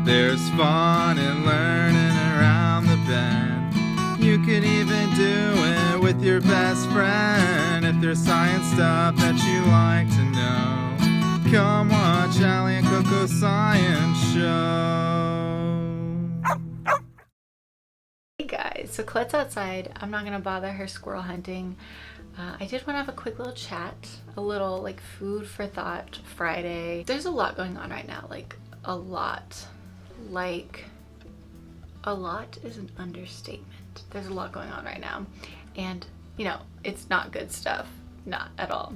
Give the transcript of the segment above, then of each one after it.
There's fun in learning around the bend. You could even do it with your best friend. If there's science stuff that you like to know, come watch Allie and CoCo Science Show. Hey guys, so Colette's outside. I'm not gonna bother her squirrel hunting. I did want to have a quick little chat, a little like food for thought Friday. There's a lot going on right now, like a lot. Like a lot is an understatement. There's a lot going on right now, and you know, it's not good stuff, not at all.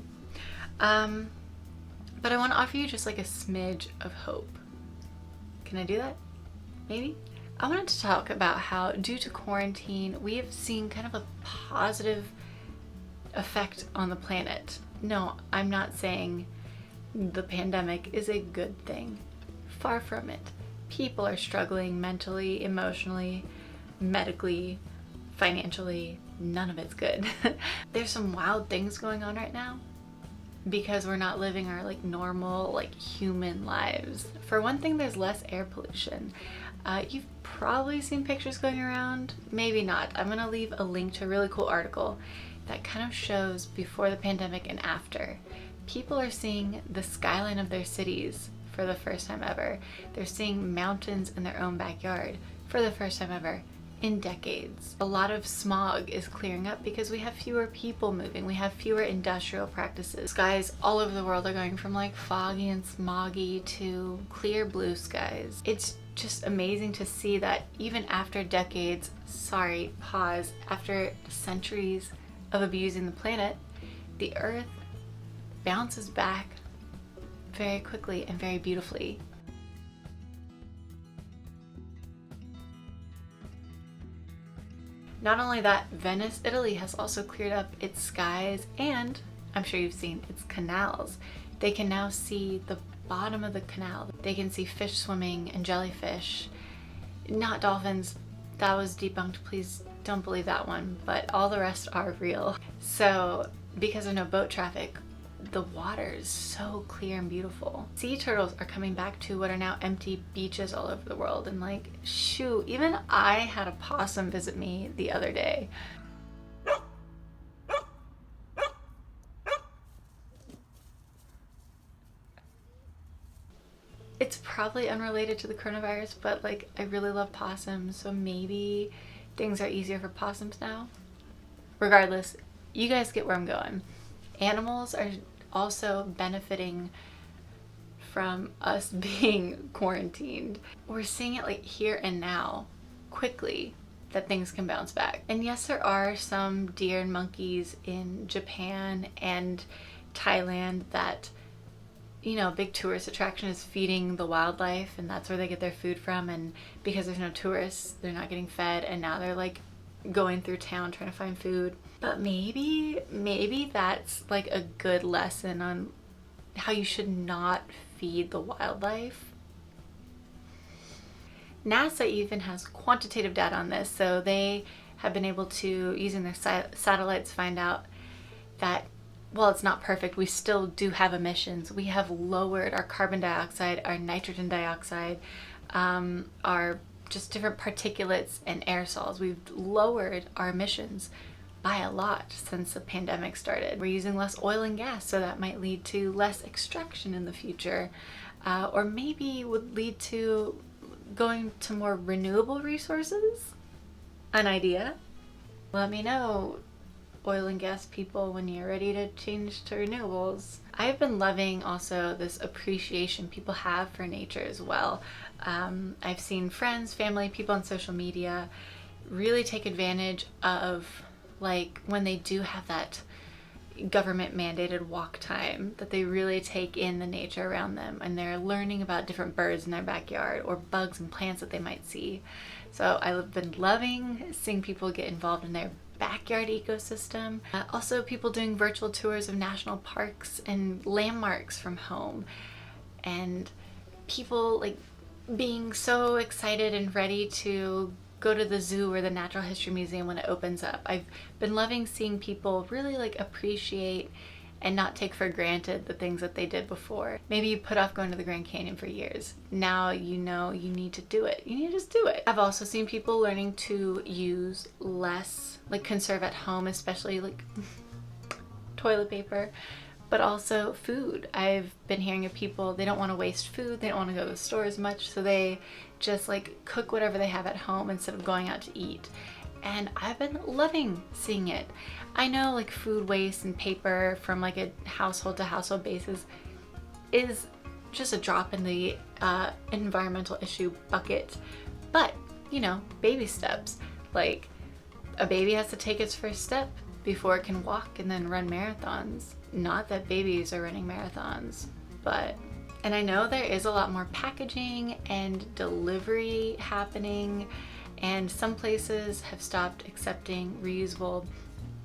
But I want to offer you just like a smidge of hope. Can I do that? Maybe? I wanted to talk about how, due to quarantine, we have seen kind of a positive effect on the planet. No, I'm not saying the pandemic is a good thing. Far from it. People are struggling mentally, emotionally, medically, financially. None of it's good. There's some wild things going on right now because we're not living our like normal like human lives. For one thing, there's less air pollution. You've probably seen pictures going around, maybe not. I'm gonna leave a link to a really cool article that kind of shows before the pandemic and after. People are seeing the skyline of their cities for the first time ever. They're seeing mountains in their own backyard for the first time ever in decades. A lot of smog is clearing up because we have fewer people moving. We have fewer industrial practices. Skies all over the world are going from like foggy and smoggy to clear blue skies. It's just amazing to see that even after decades, after centuries of abusing the planet, the earth bounces back very quickly and very beautifully. Not only that, Venice, Italy has also cleared up its skies, and I'm sure you've seen its canals. They can now see the bottom of the canal. They can see fish swimming and jellyfish, not dolphins. That was debunked. Please don't believe that one, but all the rest are real. So because of no boat traffic, the water is so clear and beautiful. Sea turtles are coming back to what are now empty beaches all over the world, and like, shoot, even I had a possum visit me the other day. It's probably unrelated to the coronavirus, but like, I really love possums, so maybe things are easier for possums now. Regardless, you guys get where I'm going. Animals are also benefiting from us being quarantined. We're seeing it like here and now, quickly, that things can bounce back. And yes, there are some deer and monkeys in Japan and Thailand that, you know, big tourist attraction is feeding the wildlife, and that's where they get their food from, and because there's no tourists, they're not getting fed, and now they're like going through town trying to find food. But maybe that's like a good lesson on how you should not feed the wildlife. NASA even has quantitative data on this, so they have been able to, using their satellites, find out that while it's not perfect, we still do have emissions. We have lowered our carbon dioxide, our nitrogen dioxide, our just different particulates and aerosols. We've lowered our emissions by a lot since the pandemic started. We're using less oil and gas, so that might lead to less extraction in the future, or maybe would lead to going to more renewable resources. An idea? Let me know, oil and gas people, when you're ready to change to renewables. I've been loving also this appreciation people have for nature as well. I've seen friends, family, people on social media really take advantage of, like, when they do have that government mandated walk time, that they really take in the nature around them, and they're learning about different birds in their backyard or bugs and plants that they might see. So I've been loving seeing people get involved in their backyard ecosystem. Also people doing virtual tours of national parks and landmarks from home, and people like being so excited and ready to go to the zoo or the Natural History Museum when it opens up. I've been loving seeing people really like appreciate and not take for granted the things that they did before. Maybe you put off going to the Grand Canyon for years. Now you know you need to do it. You need to just do it. I've also seen people learning to use less, like conserve at home, especially like toilet paper, but also food. I've been hearing of people, they don't want to waste food, they don't want to go to the store as much, so they just like cook whatever they have at home instead of going out to eat. And I've been loving seeing it. I know like food waste and paper from like a household to household basis is just a drop in the environmental issue bucket, but you know, baby steps. Like a baby has to take its first step before it can walk and then run marathons. Not that babies are running marathons, but, and I know there is a lot more packaging and delivery happening, and some places have stopped accepting reusable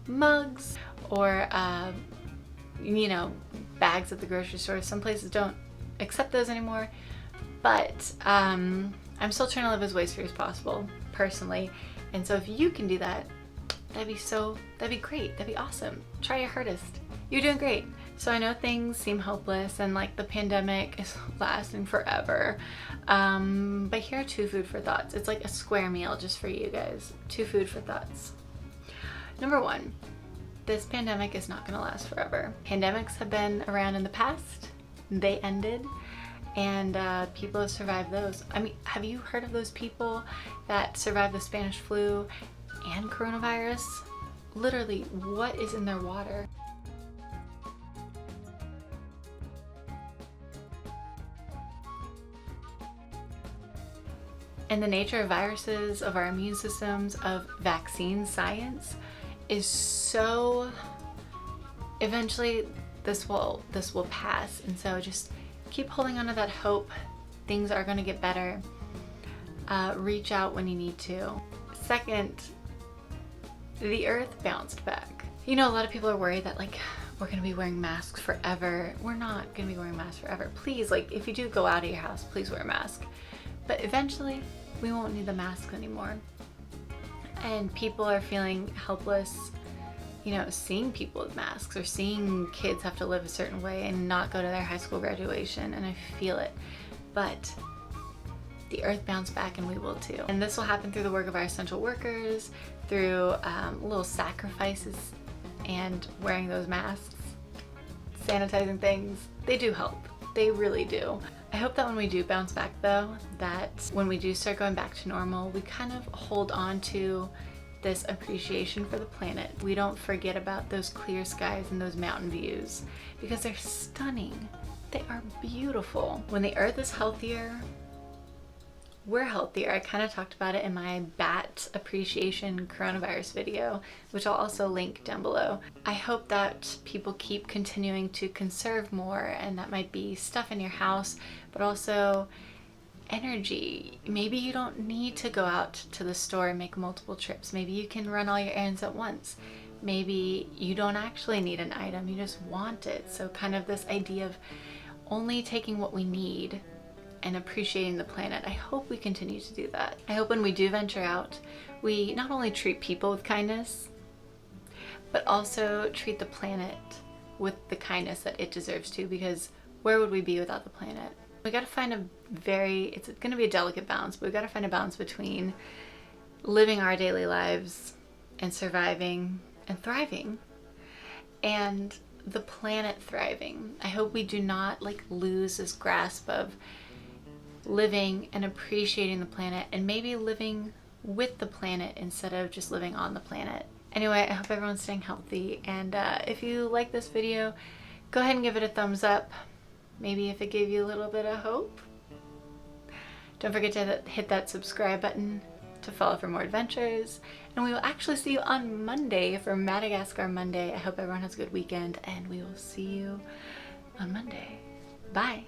mugs or you know, bags at the grocery store. Some places don't accept those anymore, but I'm still trying to live as waste-free as possible personally, and so if you can do that, that'd be great, that'd be awesome. Try your hardest. You're doing great. So I know things seem hopeless and like the pandemic is lasting forever, but here are 2 food for thoughts. It's like a square meal just for you guys. 2 food for thoughts. Number 1, this pandemic is not gonna last forever. Pandemics have been around in the past, they ended, and people have survived those. I mean, have you heard of those people that survived the Spanish flu and coronavirus? Literally, what is in their water? And the nature of viruses, of our immune systems, of vaccine science is so, eventually this will pass. And so just keep holding on to that hope. Things are going to get better. Reach out when you need to. Second, the earth bounced back. You know, a lot of people are worried that like we're gonna be wearing masks forever. We're not gonna be wearing masks forever. Please, like if you do go out of your house, please wear a mask. But eventually we won't need the mask anymore. And people are feeling helpless, you know, seeing people with masks or seeing kids have to live a certain way and not go to their high school graduation, and I feel it. But the earth bounced back and we will too. And this will happen through the work of our essential workers, through little sacrifices and wearing those masks, sanitizing things. They do help. They really do. I hope that when we do bounce back though, that when we do start going back to normal, we kind of hold on to this appreciation for the planet. We don't forget about those clear skies and those mountain views because they're stunning. They are beautiful. When the earth is healthier, we're healthier. I kind of talked about it in my bat appreciation coronavirus video, which I'll also link down below. I hope that people keep continuing to conserve more, and that might be stuff in your house, but also energy. Maybe you don't need to go out to the store and make multiple trips. Maybe you can run all your errands at once. Maybe you don't actually need an item, you just want it. So kind of this idea of only taking what we need and appreciating the planet. I hope we continue to do that. I hope when we do venture out, we not only treat people with kindness, but also treat the planet with the kindness that it deserves to, because where would we be without the planet? We gotta find it's gonna be a delicate balance, but we gotta find a balance between living our daily lives and surviving and thriving, and the planet thriving. I hope we do not like lose this grasp of living and appreciating the planet, and maybe living with the planet instead of just living on the planet. Anyway, I hope everyone's staying healthy, and if you like this video, go ahead and give it a thumbs up. Maybe if it gave you a little bit of hope. Don't forget to hit that subscribe button to follow for more adventures, and we will actually see you on Monday for Madagascar Monday. I hope everyone has a good weekend, and we will see you on Monday. Bye.